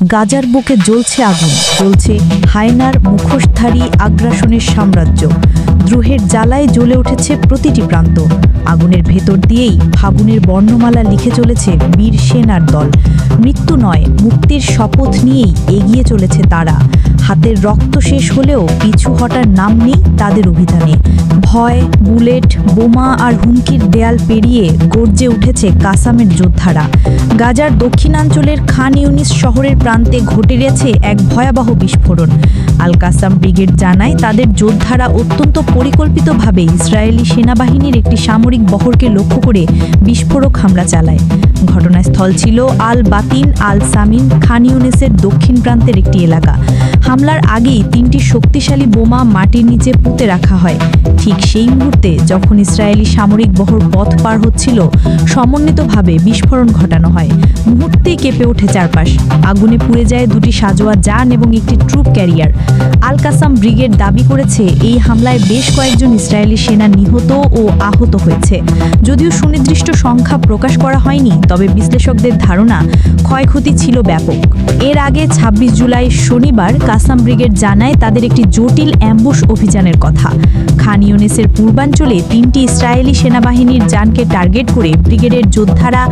গাজার বুকে জ্বলছে আগুন, চলছে হায়নার মুখোশধারী আগ্রাসনের সাম্রাজ্য। দ্রোহের জ্বালায় জ্বলে উঠেছে প্রতিটি প্রান্ত। আগুনের ভেতর দিয়েই ফাগুনের বর্ণমালা লিখে চলেছে বীর সেনার দল। মৃত্যু নয়, মুক্তির শপথ নিয়েই এগিয়ে চলেছে তারা। হাতের রক্ত শেষ হলেও পিছু হটার নাম নেই তাদের অভিযানে। ভয়, বুলেট, বোমা আর হুমকির দেয়াল পেরিয়ে গর্জে উঠেছে কাসামের যোদ্ধারা। গাজার দক্ষিণাঞ্চলের খান ইউনিস শহরের প্রান্তে ঘটে গেছে এক ভয়াবহ বিস্ফোরণ। আল কাসাম ব্রিগেড জানায় তাদের যোদ্ধারা অত্যন্ত পরিকল্পিতভাবে ইসরায়েলি সেনাবাহিনীর একটি সামরিক বহরকে লক্ষ্য করে বিস্ফোরক হামলা চালায়। ঘটনাস্থল ছিল আল বাতিন আল সামিন খান ইউনিসের দক্ষিণ প্রান্তের একটি এলাকা। হামলার আগেই 3টি শক্তিশালী বোমা মাটির নিচে পুঁতে রাখা হয়। ঠিক সেই মুহূর্তে যখন ইসরায়েলি সামরিক বহর পথ পার হচ্ছিল, সমন্বিতভাবে বিস্ফোরণ ঘটানো হয়। মুহূর্তেই কেঁপে ওঠে চারপাশ। আগুনে পুড়ে যায় 2টি সাজোয়া যান এবং একটি ট্রুপ ক্যারিয়ার। আল কাসাম ব্রিগেড দাবি করেছে এই হামলায় বেশ কয়েকজন ইসরায়েলি সেনা নিহত ও আহত হয়েছে। যদিও সুনির্দিষ্ট সংখ্যা প্রকাশ করা হয়নি, তবে বিশ্লেষকদের ধারণা ক্ষয়ক্ষতি ছিল ব্যাপক। এর আগে 26 জুলাই শনিবার কাসাম ব্রিগেড জানায় তাদের একটি জটিল অ্যাম্বুশ অভিযানের কথা। খান ইউনিসের পূর্বাঞ্চলে 3টি ইসরায়েলি সেনাবাহিনীর যানকে টার্গেট করে ব্রিগেডের যোদ্ধারা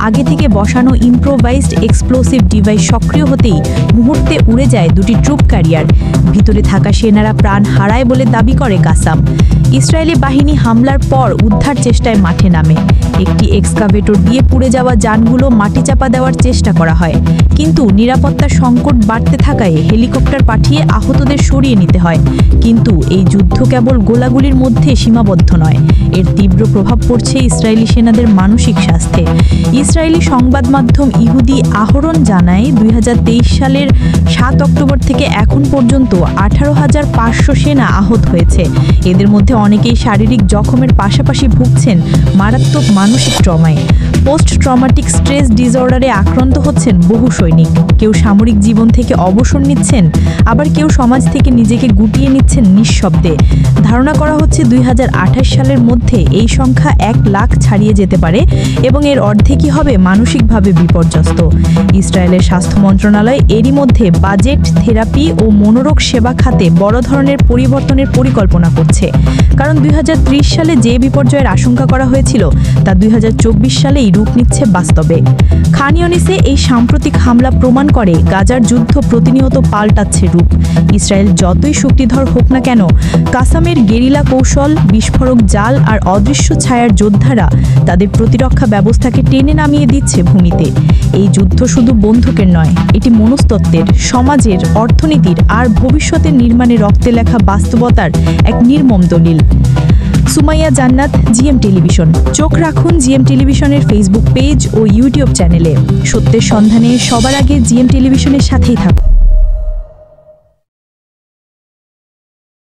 আগে থেকে বসানো ইম্প্রোভাইজড এক্সপ্লোসিভ ডিভাইস সক্রিয় হতেই মুহূর্তে উড়ে যায় 2টি ট্রুপ ক্যারিয়ার। ভিতরে থাকা সেনারা প্রাণ হারায় বলে দাবি করে কাসাম। ইসরায়েলি বাহিনী হামলার পর উদ্ধার চেষ্টায় মাঠে নামে। একটি এক্সকাভেটর দিয়ে পুড়ে যাওয়া যানগুলো মাটি চাপা দেওয়ার চেষ্টা করা হয়, কিন্তু নিরাপত্তার সংকট বাড়তে থাকায় হেলিকপ্টার পাঠিয়ে আহতদের সরিয়ে নিতে হয়। কিন্তু এই যুদ্ধ কেবল গোলাগুলির মধ্যে সীমাবদ্ধ নয়, এর তীব্র প্রভাব পড়ছে ইসরায়েলি সেনাদের মানসিক স্বাস্থ্যে। ইসরায়েলি সংবাদ মাধ্যম ইহুদি আহরণ জানায় 2023 সালের 7 অক্টোবর থেকে এখন পর্যন্ত 18,500 সেনা আহত হয়েছে। এদের মধ্যে অনেকেই শারীরিক জখমের পাশাপাশি ভুগছেন মারাত্মক মানসিক ট্রমায়। পোস্ট ট্রমাটিক স্ট্রেস ডিসঅর্ডারে আক্রান্ত হচ্ছেন বহু সৈনিক। কেউ সামরিক জীবন থেকে অবসর নিচ্ছেন, আবার কেউ সমাজ থেকে নিজেকে গুটিয়ে নিচ্ছেন নিঃশব্দে। ধারণা করা হচ্ছে 2028 সালের মধ্যে এই সংখ্যা 1 লাখ ছাড়িয়ে যেতে পারে এবং এর অর্ধেকই হবে মানসিকভাবে বিপর্যস্ত। ইসরায়েলের স্বাস্থ্য মন্ত্রণালয় এরই মধ্যে বাজেট, থেরাপি ও মনোরোগ সেবা খাতে বড় ধরনের পরিবর্তনের পরিকল্পনা করছে, কারণ 2030 সালে যে বিপর্যয়ের আশঙ্কা করা হয়েছিল তা 2024 সালেই রূপ নিচ্ছে বাস্তবে। খান ইউনিসে এই সাম্প্রতিক হামলা প্রমাণ করে গাজার যুদ্ধ প্রতিনিয়ত পাল্টাচ্ছে রূপ। ইসরায়েল যতই শক্তিধর হোক না কেন, কাসামের গেরিলা কৌশল, বিস্ফোরক জাল আর অদৃশ্য ছায়ার যোদ্ধারা তাদের প্রতিরক্ষা ব্যবস্থাকে টেনে নামিয়ে দিচ্ছে ভূমিতে। এই যুদ্ধ শুধু বন্দুকের নয়, এটি মনস্তত্ত্বের, সমাজের, অর্থনীতির আর ভবিষ্যতের নির্মাণে রক্তে লেখা বাস্তবতার এক নির্মম দলিল। সুমাইয়া জান্নাত, জিএম টেলিভিশন। চোখ রাখুন জিএম টেলিভিশনের ফেসবুক পেজ ও ইউটিউব চ্যানেলে। সত্যের সন্ধানে সবার আগে জিএম টেলিভিশনের সাথেই থাকুন।